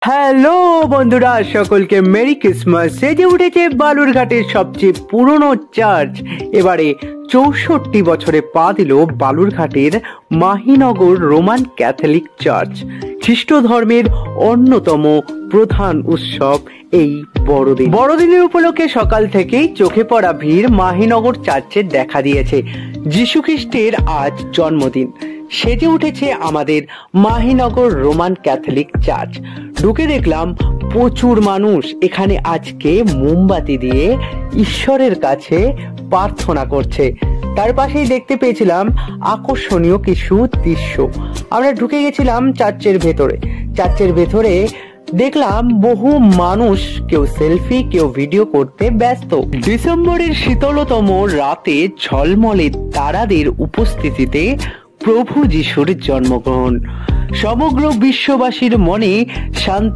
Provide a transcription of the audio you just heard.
Hello বন্ধুরা, সকলকে merry Christmas. সেজে উঠেছে বালুরঘাটের সবচেয়ে পুরনো চার্চ। এবারে 64 বছরে পা দিল বালুরঘাটের মাহিনগর রোমান ক্যাথলিক চার্চ। খ্রিস্ট ধর্মের অন্যতম প্রধান উৎসব এই বড়দিনের উপলক্ষে সকাল থেকেই চোখে পড়া ভিড় মাহিনগর চার্চে দেখা দিয়েছে। যিশু খ্রিস্টের আজ জন্মদিন। সেজে উঠেছে আমাদের মাহিনগর রোমান ক্যাথলিক চার্চ। ঢুকে দেখলাম প্রচুর মানুষ এখানে আজকে মোমবাতি দিয়ে ঈশ্বরের কাছে প্রার্থনা করছে। তার পাশেই দেখতে পেয়েছিলাম আকর্ষণীয় কিছু দৃশ্য। আমরা ঢুকে গেছিলাম চার্চের ভেতরে দেখলাম বহু মানুষ, কেউ সেলফি, কেউ ভিডিও করতে ব্যস্ত। ডিসেম্বরের শীতলতম রাতে ঝলমলে তারাদের উপস্থিতিতে প্রভু যিশুর জন্মগ্রহণ সমগ্র বিশ্ববাসীর মনে শান্তি